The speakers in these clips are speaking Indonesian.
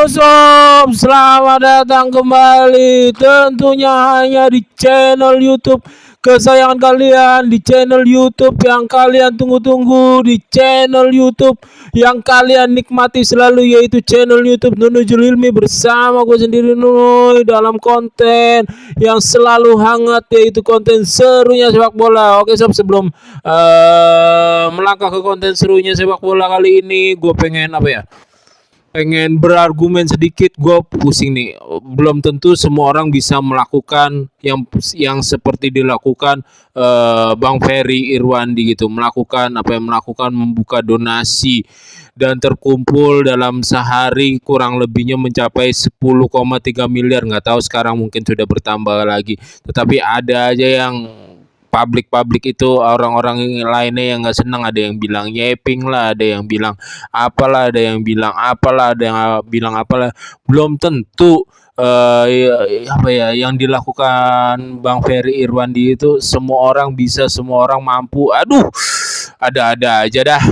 Halo sob, selamat datang kembali tentunya hanya di channel YouTube kesayangan kalian, di channel YouTube yang kalian tunggu-tunggu, di channel YouTube yang kalian nikmati selalu, yaitu channel YouTube Nunujul Ilmi bersama gue sendiri Nuy dalam konten yang selalu hangat, yaitu konten serunya sepak bola. Oke sob, sebelum melangkah ke konten serunya sepak bola kali ini, gue pengen berargumen sedikit. Gue pusing nih, belum tentu semua orang bisa melakukan yang seperti dilakukan Bang Ferry Irwandi gitu, melakukan membuka donasi dan terkumpul dalam sehari kurang lebihnya mencapai 10,3 miliar. Nggak tahu sekarang mungkin sudah bertambah lagi, tetapi ada aja yang publik itu, orang-orang lainnya yang nggak senang. Ada yang bilang nyeping lah, ada yang bilang apalah, ada yang bilang apalah, ada yang bilang apalah. Belum tentu yang dilakukan Bang Ferry Irwandi itu semua orang bisa, semua orang mampu. Aduh, ada-ada aja dah.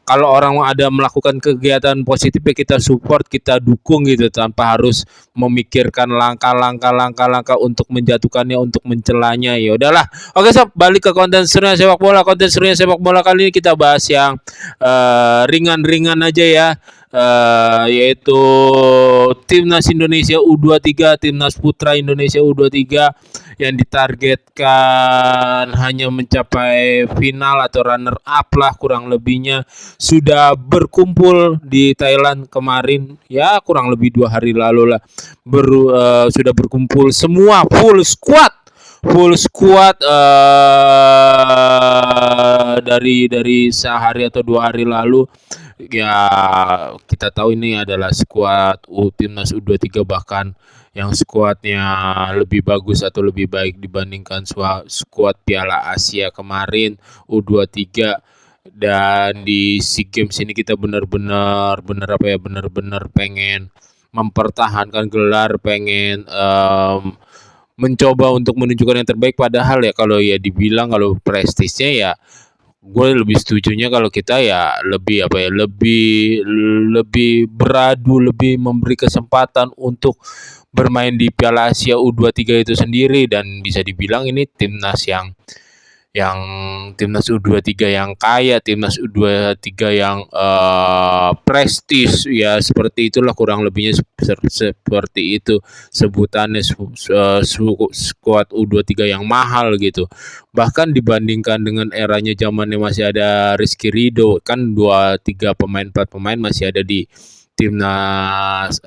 Kalau orang ada melakukan kegiatan positif, ya kita support, kita dukung gitu, tanpa harus memikirkan langkah-langkah untuk menjatuhkannya, untuk mencelanya. Ya udahlah. Oke sob, balik ke konten serunya sepak bola. Konten serunya sepak bola kali ini kita bahas yang ringan-ringan aja ya. Yaitu Timnas Indonesia U23, Timnas Putra Indonesia U23 yang ditargetkan hanya mencapai final atau runner up lah kurang lebihnya, sudah berkumpul di Thailand kemarin, ya kurang lebih 2 hari lalu lah. Sudah berkumpul semua full squad dari sehari atau 2 hari lalu. Ya kita tahu ini adalah skuad Timnas U23, bahkan yang skuadnya lebih bagus atau lebih baik dibandingkan skuad Piala Asia kemarin U23. Dan di SEA Games ini kita benar-benar pengen mempertahankan gelar, pengen mencoba untuk menunjukkan yang terbaik. Padahal ya kalau dibilang kalau prestisnya, ya gue lebih setujunya kalau kita ya lebih beradu, lebih memberi kesempatan untuk bermain di Piala Asia U23 itu sendiri. Dan bisa dibilang ini timnas yang timnas U23 yang kaya, timnas U23 yang prestis, ya seperti itulah kurang lebihnya, seperti itu sebutannya, skuad U23 yang mahal gitu. Bahkan dibandingkan dengan eranya zamannya masih ada Rizky Ridho, kan 4 pemain masih ada di timnas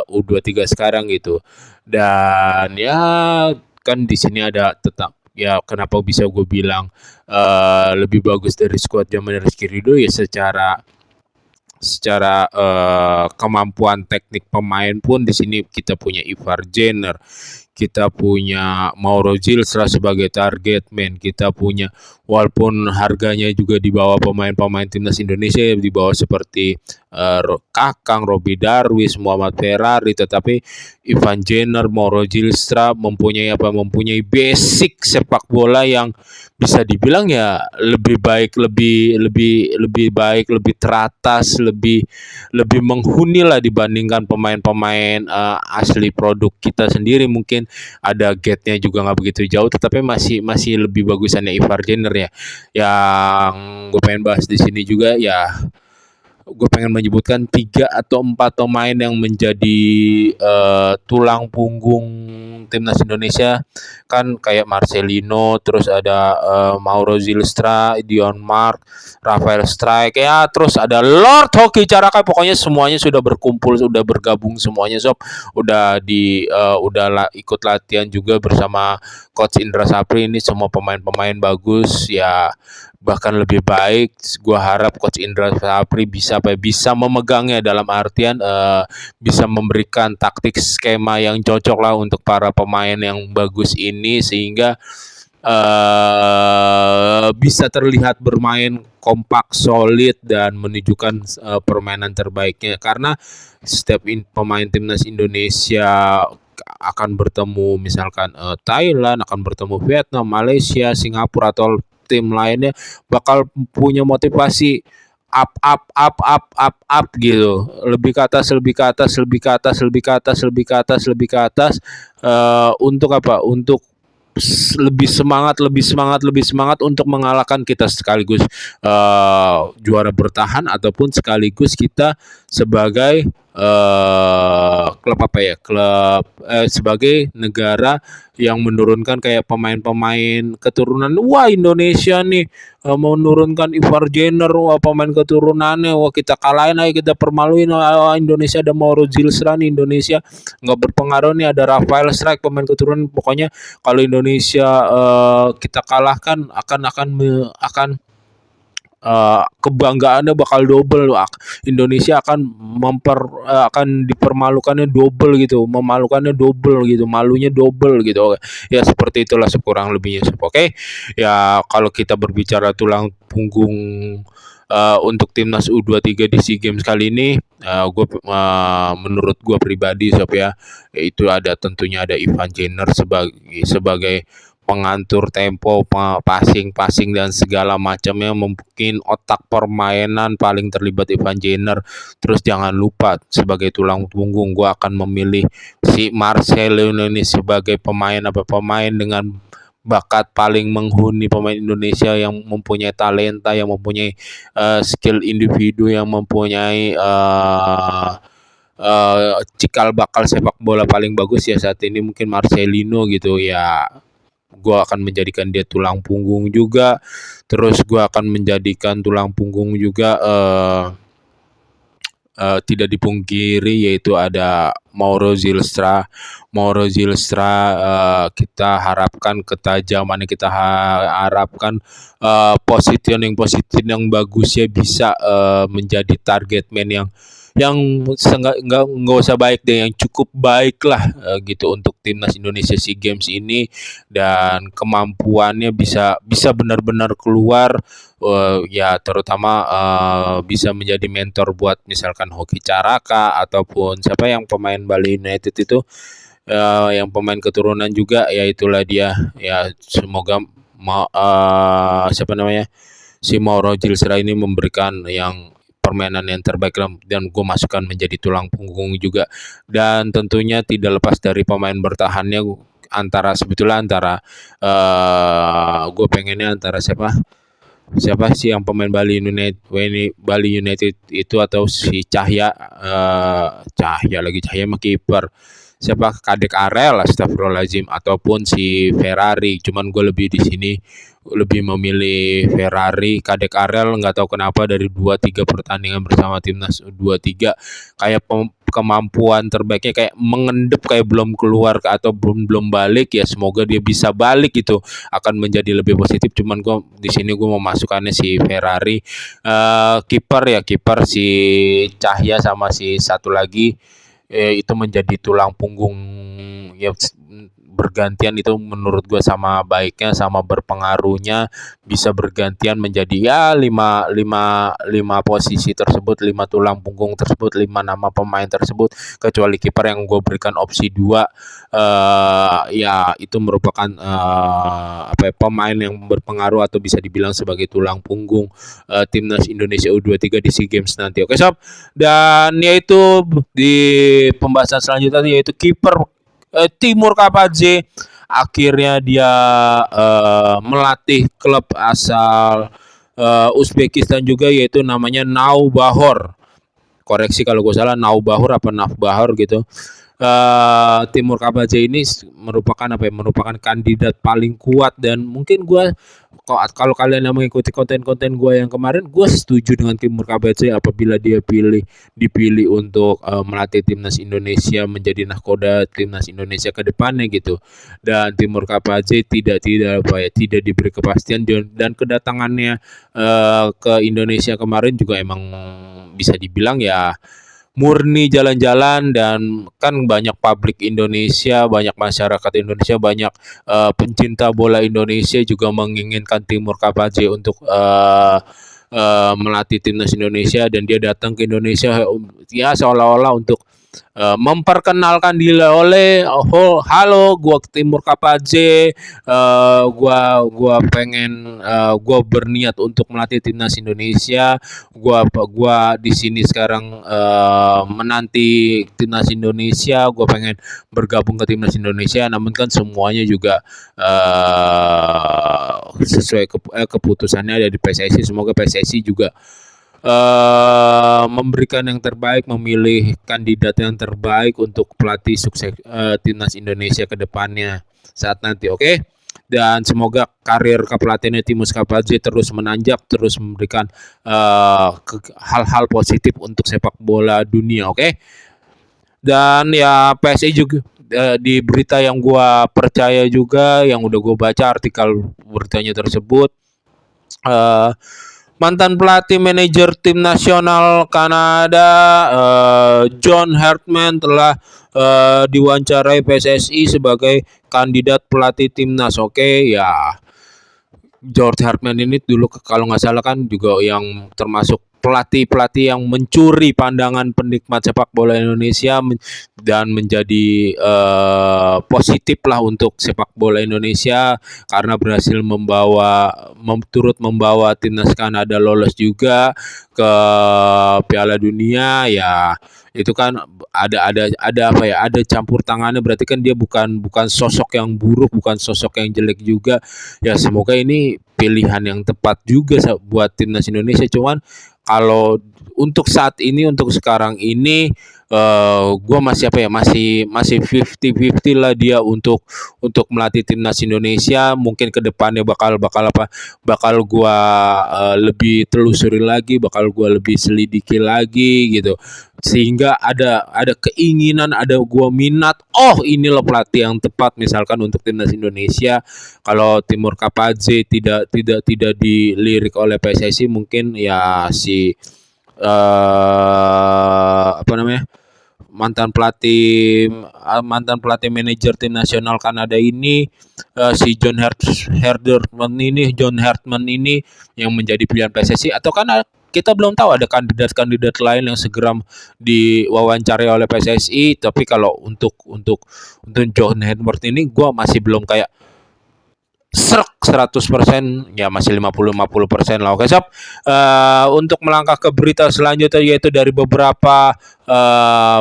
U23 sekarang gitu. Dan ya kan di sini ada tetap, ya kenapa bisa gue bilang lebih bagus dari skuad zaman Rizky Ridho, ya secara kemampuan teknik pemain pun di sini kita punya Ivar Jenner, kita punya Mauro Zilstra sebagai target man, kita punya, walaupun harganya juga di bawah pemain-pemain timnas Indonesia, di bawah seperti Kakang, Robby Darwis, Muhammad Ferrari, tetapi Ivan Jenner, Mauro Zilstra mempunyai basic sepak bola yang bisa dibilang ya lebih baik, lebih teratas, lebih menghuni lah dibandingkan pemain-pemain asli produk kita sendiri. Mungkin ada gate-nya juga nggak begitu jauh, tetapi masih lebih bagusannya Ivar Jenner ya. Yang gue pengen bahas di sini juga, ya gue pengen menyebutkan 3 atau 4 pemain yang menjadi tulang punggung timnas Indonesia, kan kayak Marcelino, terus ada Mauro Zilstra, Dion Mark, Rafael Strike, ya terus ada Lord Hoki Carakai. Pokoknya semuanya sudah berkumpul, sudah bergabung semuanya sob. Udah ikut latihan juga bersama Coach Indra Sapri. Ini semua pemain-pemain bagus ya, bahkan lebih baik. Gua harap Coach Indra Sapri bisa memegangnya, dalam artian bisa memberikan taktik skema yang cocok lah untuk para pemain yang bagus ini, sehingga bisa terlihat bermain kompak, solid, dan menunjukkan permainan terbaiknya. Karena setiap pemain timnas Indonesia akan bertemu misalkan Thailand, akan bertemu Vietnam, Malaysia, Singapura, atau tim lainnya, bakal punya motivasi up gitu, lebih ke atas, lebih ke atas, lebih ke atas, lebih ke atas, lebih ke atas, lebih ke atas, untuk apa? Untuk lebih semangat, lebih semangat, lebih semangat untuk mengalahkan kita, sekaligus juara bertahan ataupun sekaligus kita sebagai klub apa ya? Klub sebagai negara yang menurunkan kayak pemain-pemain keturunan. Wah, Indonesia nih mau menurunkan Ivar Jenner, wah pemain keturunannya, wah kita kalahin aja, kita permaluin. Wah, Indonesia ada Mauro Zilstra nih, Indonesia nggak berpengaruh nih, ada Rafael Strike pemain keturunan. Pokoknya kalau Indonesia kita kalahkan akan kebanggaannya bakal double. Indonesia akan dipermalukannya double gitu, memalukannya double gitu, malunya double gitu ya, seperti itulah kurang lebihnya. Oke ya, kalau kita berbicara tulang punggung untuk timnas U23 di SEA Games kali ini, menurut gue pribadi Sob ya, itu tentunya ada Ivan Jenner sebagai pengatur tempo, passing dan segala macamnya. Mungkin otak permainan paling terlibat Ivan Jenner. Terus jangan lupa sebagai tulang punggung, gue akan memilih si Marcelo ini sebagai pemain dengan bakat paling menghuni pemain Indonesia, yang mempunyai talenta, yang mempunyai skill individu, yang mempunyai cikal bakal sepak bola paling bagus ya saat ini, mungkin Marcelino gitu ya. Gue akan menjadikan dia tulang punggung juga. Terus gue akan menjadikan tulang punggung juga tidak dipungkiri, yaitu ada Mauro Zilstra. Kita harapkan ketajaman, kita harapkan positioning yang bagusnya bisa menjadi target man yang nggak usah baik deh, yang cukup baik lah gitu untuk timnas Indonesia SEA Games ini, dan kemampuannya bisa benar-benar keluar, ya terutama bisa menjadi mentor buat misalkan Hoki Caraka ataupun siapa yang pemain Bali United itu, yang pemain keturunan juga, ya itulah dia ya. Semoga siapa namanya, si Mauro Zilstra ini memberikan yang permainan yang terbaik, dan gue masukkan menjadi tulang punggung juga. Dan tentunya tidak lepas dari pemain bertahannya, antara gue pengennya antara siapa sih yang pemain Bali United itu, atau si Cahya mah kiper, siapa, Kadek Arel, astagfirullahaladzim, ataupun si Ferrari. Cuman gue lebih di sini lebih memilih Ferrari. Kadek Arel nggak tahu kenapa dari 2-3 pertandingan bersama timnas U23 kayak kemampuan terbaiknya kayak mengendap, kayak belum keluar atau belum balik ya. Semoga dia bisa balik, itu akan menjadi lebih positif. Cuman gue di sini gue mau masukkannya si Ferrari. Kiper si Cahya sama si satu lagi itu menjadi tulang punggung ya, bergantian. Itu menurut gue sama baiknya, sama berpengaruhnya, bisa bergantian menjadi ya 5 posisi tersebut, 5 tulang punggung tersebut, 5 nama pemain tersebut, kecuali kiper yang gue berikan opsi 2. Ya itu merupakan pemain yang berpengaruh atau bisa dibilang sebagai tulang punggung timnas Indonesia U23 di SEA Games nanti. Oke Sob, dan yaitu di pembahasan selanjutnya, yaitu kiper Timur Kapadze. Akhirnya dia melatih klub asal Uzbekistan juga, yaitu namanya Naubahor. Koreksi kalau gue salah, Naubahor apa Navbahor gitu. Timur Kapadze ini merupakan kandidat paling kuat, dan mungkin gue, kalau kalian yang mengikuti konten-konten gue yang kemarin, gue setuju dengan Timur Kapadze apabila dia dipilih untuk melatih timnas Indonesia, menjadi nahkoda timnas Indonesia ke depannya gitu. Dan Timur Kapadze tidak diberi kepastian, dan kedatangannya ke Indonesia kemarin juga emang bisa dibilang ya murni jalan-jalan. Dan kan banyak publik Indonesia, banyak masyarakat Indonesia, banyak pencinta bola Indonesia juga menginginkan Timur Kapadze untuk melatih timnas Indonesia, dan dia datang ke Indonesia ya seolah-olah untuk memperkenalkan diri oleh halo gua Timur Kapadze, gua pengen gua berniat untuk melatih timnas Indonesia. Gua di sini sekarang menanti timnas Indonesia, gua pengen bergabung ke timnas Indonesia, namun kan semuanya juga sesuai keputusannya ada di PSSI. Semoga PSSI juga memberikan yang terbaik, memilih kandidat yang terbaik untuk pelatih sukses timnas Indonesia ke depannya saat nanti, oke? Dan semoga karir kepelatihannya Timus Kapadze terus menanjak, terus memberikan hal-hal positif untuk sepak bola dunia, oke? Dan ya PSI juga di berita yang gua percaya juga, yang udah gua baca artikel beritanya tersebut, mantan pelatih manajer tim nasional Kanada John Hartman telah diwawancarai PSSI sebagai kandidat pelatih timnas. Oke, ya George Hartman ini dulu kalau nggak salah kan juga yang termasuk pelatih-pelatih yang mencuri pandangan penikmat sepak bola Indonesia dan menjadi positif lah untuk sepak bola Indonesia karena berhasil turut membawa timnas Kanada lolos juga ke Piala Dunia. Ya itu kan ada apa ya, ada campur tangannya, berarti kan dia bukan sosok yang buruk, bukan sosok yang jelek juga. Ya semoga ini pilihan yang tepat juga buat timnas Indonesia. Cuman kalau untuk saat ini, untuk sekarang ini, gue masih apa ya, masih 50-50 lah dia untuk melatih timnas Indonesia. Mungkin kedepannya bakal gue lebih telusuri lagi, bakal gue lebih selidiki lagi gitu, sehingga ada keinginan, ada gue minat, ini loh pelatih yang tepat misalkan untuk timnas Indonesia. Kalau Timur Kapadze tidak dilirik oleh PSSI, mungkin ya si apa namanya, mantan pelatih manajer tim nasional Kanada ini, si John Hartman ini yang menjadi pilihan PSSI, atau kan kita belum tahu ada kandidat lain yang segera diwawancarai oleh PSSI. Tapi kalau untuk John Hartman ini gue masih belum kayak 100%, ya masih 50-50% lah. Oke sob, untuk melangkah ke berita selanjutnya, yaitu dari beberapa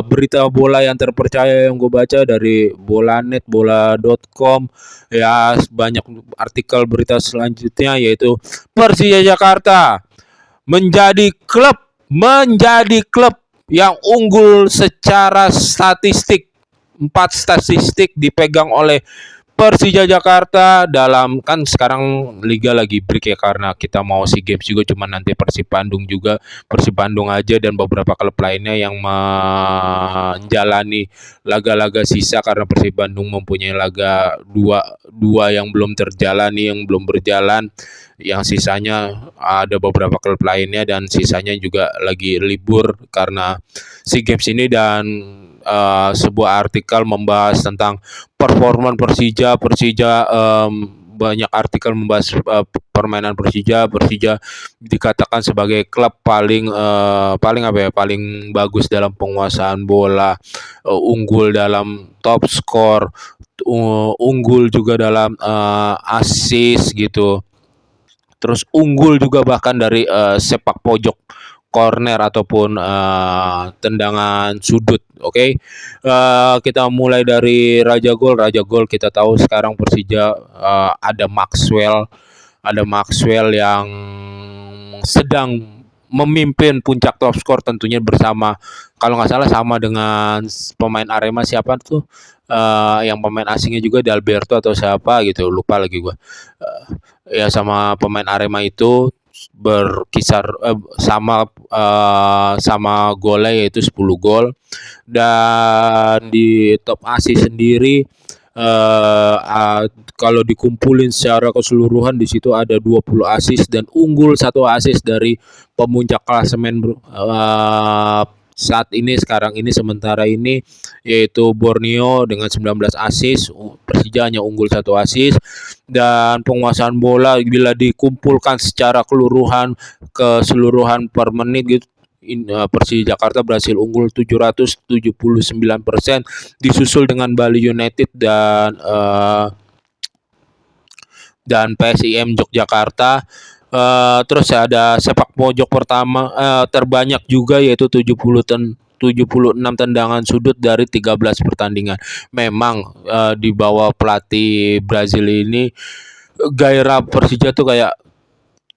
berita bola yang terpercaya yang gue baca dari Bolanet, bola.com. Ya banyak artikel berita selanjutnya, yaitu Persija Jakarta menjadi klub yang unggul secara statistik. 4 statistik dipegang oleh Persija Jakarta dalam, kan sekarang liga lagi break ya karena kita mau SEA Games juga, cuma nanti Persib Bandung aja dan beberapa klub lainnya yang menjalani laga-laga sisa karena Persib Bandung mempunyai laga dua yang belum berjalan. Yang sisanya ada beberapa klub lainnya dan sisanya juga lagi libur karena SEA Games ini. Dan sebuah artikel membahas tentang performa Persija, banyak artikel membahas permainan Persija dikatakan sebagai klub paling bagus dalam penguasaan bola, unggul dalam top skor, unggul juga dalam assist gitu, terus unggul juga bahkan dari sepak pojok, corner ataupun tendangan sudut. Oke. Kita mulai dari Raja Gol kita tahu sekarang Persija ada Maxwell yang sedang memimpin puncak top skor, tentunya bersama, kalau nggak salah sama dengan pemain Arema, siapa tuh yang pemain asingnya juga, Dalberto atau siapa gitu, lupa lagi gue. Ya sama pemain Arema itu berkisar sama golnya yaitu 10 gol. Dan di top assist sendiri, kalau dikumpulin secara keseluruhan di situ ada 20 assist dan unggul 1 assist dari pemuncak klasemen saat ini, sekarang ini, sementara ini, yaitu Borneo dengan 19 assist. Persija hanya unggul 1 assist. Dan penguasaan bola bila dikumpulkan secara keseluruhan per menit gitu, Persija Jakarta berhasil unggul 779%, disusul dengan Bali United dan PSIM Yogyakarta. Terus ada sepak pojok pertama terbanyak juga, yaitu 76 tendangan sudut dari 13 pertandingan. Memang di bawah pelatih Brazil ini gairah Persija tuh kayak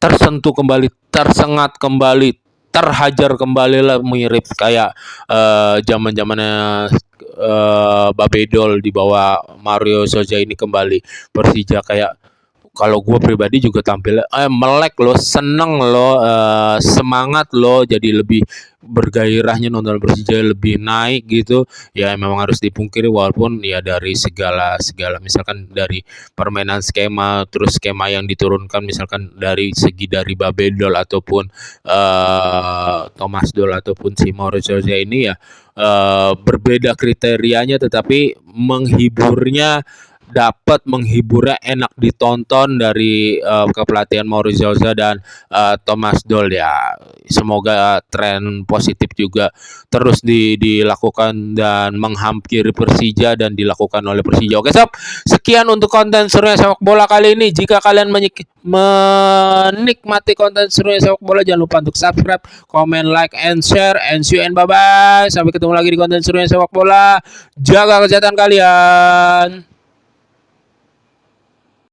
tersentuh kembali, tersengat kembali, terhajar kembali lah, mirip kayak zaman-zamannya Babedol di bawah Mario Souza ini kembali. Persija kayak, kalau gue pribadi juga tampil melek loh, seneng loh, semangat loh, jadi lebih bergairahnya nonton Persija, lebih naik gitu. Ya memang harus dipungkiri, walaupun ya dari segala misalkan dari permainan skema, terus skema yang diturunkan, misalkan dari segi dari Babedol ataupun Thomas Doll ataupun si Mauricio ini ya berbeda kriterianya, tetapi menghiburnya enak ditonton dari kepelatihan Mauricio dan Thomas Doll ya. Semoga tren positif juga terus dilakukan dan menghampiri Persija dan dilakukan oleh Persija. Oke sob, sekian untuk konten serunya sepak bola kali ini. Jika kalian menikmati konten serunya sepak bola, jangan lupa untuk subscribe, comment, like, and share, and see you and bye bye. Sampai ketemu lagi di konten serunya sepak bola. Jaga kesehatan kalian.